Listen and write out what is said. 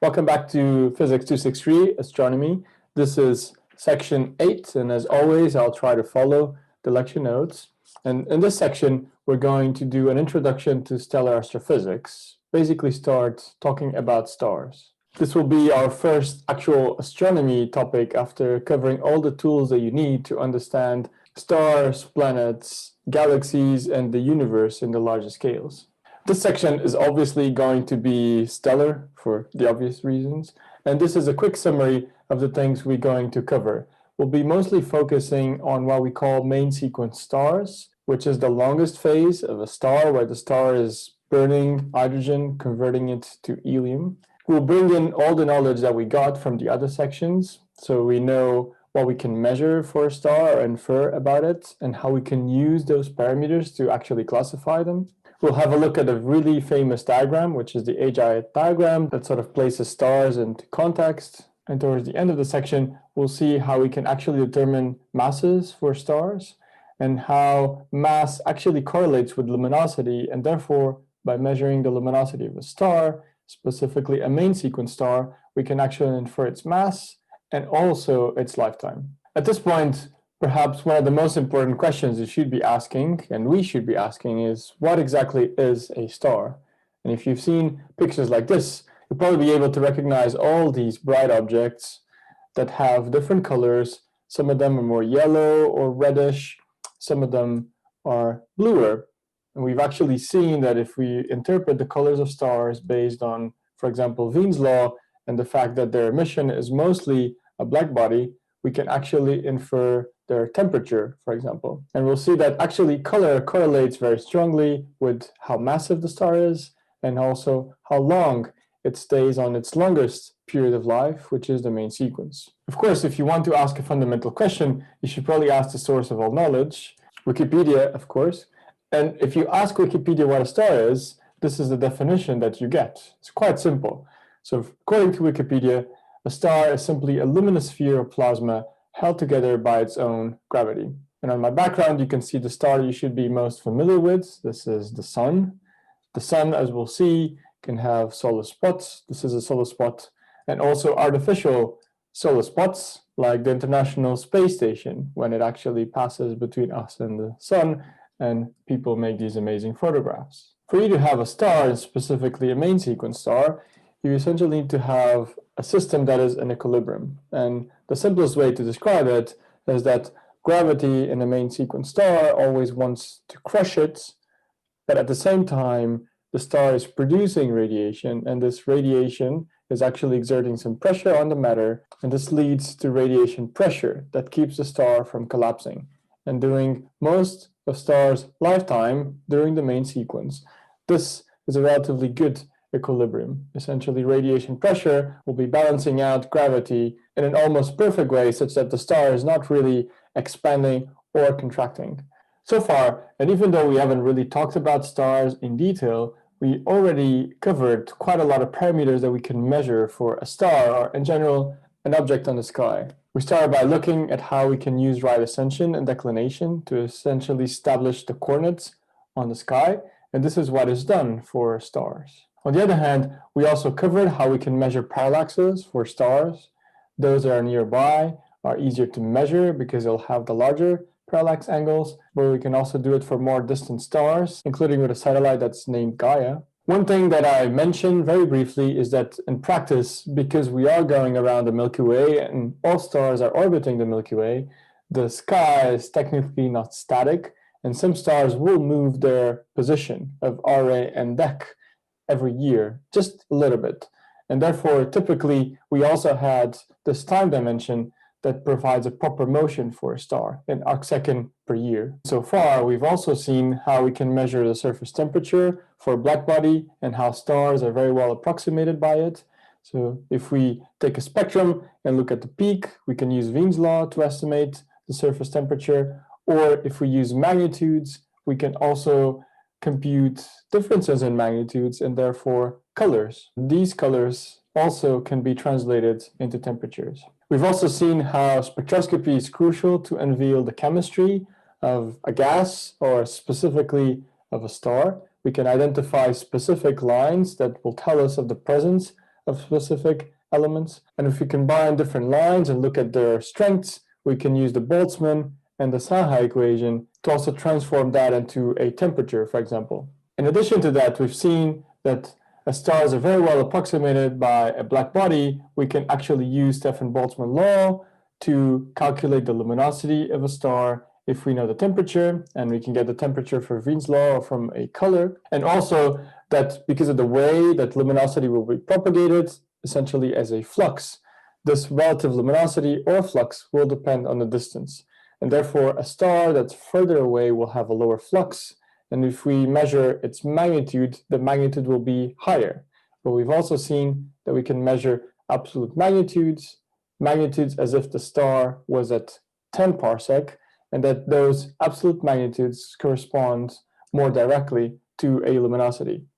Welcome back to Physics 263, Astronomy. This is section 8, and as always, I'll try to follow the lecture notes. And in this section, we're going to do an introduction to stellar astrophysics, basically start talking about stars. This will be our first actual astronomy topic after covering all the tools that you need to understand stars, planets, galaxies, and the universe in the larger scales. This section is obviously going to be stellar for the obvious reasons, and this is a quick summary of the things we're going to cover. We'll be mostly focusing on what we call main sequence stars, which is the longest phase of a star where the star is burning hydrogen, converting it to helium. We'll bring in all the knowledge that we got from the other sections, so we know what we can measure for a star or infer about it, and how we can use those parameters to actually classify them. We'll have a look at a really famous diagram, which is the AGI diagram that sort of places stars into context. And towards the end of the section, we'll see how we can actually determine masses for stars and how mass actually correlates with luminosity. And therefore, by measuring the luminosity of a star, specifically a main sequence star, we can actually infer its mass and also its lifetime. At this point, perhaps one of the most important questions you should be asking, and we should be asking, is what exactly is a star? And if you've seen pictures like this, you'll probably be able to recognize all these bright objects that have different colors. Some of them are more yellow or reddish, some of them are bluer. And we've actually seen that if we interpret the colors of stars based on, for example, Wien's law, and the fact that their emission is mostly a black body, we can actually infer their temperature, for example. And we'll see that actually color correlates very strongly with how massive the star is and also how long it stays on its longest period of life, which is the main sequence. Of course, if you want to ask a fundamental question, you should probably ask the source of all knowledge, Wikipedia, of course. And if you ask Wikipedia what a star is, this is the definition that you get. It's quite simple. So according to Wikipedia, a star is simply a luminous sphere of plasma held together by its own gravity. And on my background, you can see the star you should be most familiar with. This is the sun. The sun, as we'll see, can have solar spots. This is a solar spot. And also artificial solar spots, like the International Space Station, when it actually passes between us and the sun, and people make these amazing photographs. For you to have a star, and specifically a main sequence star, you essentially need to have a system that is in equilibrium. And the simplest way to describe it is that gravity in a main sequence star always wants to crush it, but at the same time, the star is producing radiation, and this radiation is actually exerting some pressure on the matter, and this leads to radiation pressure that keeps the star from collapsing. And during most of star's lifetime, during the main sequence, this is a relatively good equilibrium. Essentially, radiation pressure will be balancing out gravity in an almost perfect way, such that the star is not really expanding or contracting. So far, and even though we haven't really talked about stars in detail, we already covered quite a lot of parameters that we can measure for a star, or in general, an object on the sky. We started by looking at how we can use right ascension and declination to essentially establish the coordinates on the sky, and this is what is done for stars. On the other hand, we also covered how we can measure parallaxes for stars. Those that are nearby are easier to measure because they'll have the larger parallax angles, but we can also do it for more distant stars, including with a satellite that's named Gaia. One thing that I mentioned very briefly is that in practice, because we are going around the Milky Way and all stars are orbiting the Milky Way, the sky is technically not static, and some stars will move their position of RA and DEC every year, just a little bit. And therefore, typically, we also had this time dimension that provides a proper motion for a star in arcsecond per year. So far, we've also seen how we can measure the surface temperature for a black body and how stars are very well approximated by it. So if we take a spectrum and look at the peak, we can use Wien's law to estimate the surface temperature. Or if we use magnitudes, we can also compute differences in magnitudes and therefore colors. These colors also can be translated into temperatures. We've also seen how spectroscopy is crucial to unveil the chemistry of a gas or specifically of a star. We can identify specific lines that will tell us of the presence of specific elements. And if we combine different lines and look at their strengths, we can use the Boltzmann and the Saha equation to also transform that into a temperature, for example. In addition to that, we've seen that as stars are very well approximated by a black body, we can actually use Stefan-Boltzmann law to calculate the luminosity of a star if we know the temperature, and we can get the temperature for Wien's law or from a color. And also that because of the way that luminosity will be propagated, essentially as a flux, this relative luminosity or flux will depend on the distance. And therefore, a star that's further away will have a lower flux. And if we measure its magnitude, the magnitude will be higher. But we've also seen that we can measure absolute magnitudes as if the star was at 10 parsec, and that those absolute magnitudes correspond more directly to a luminosity.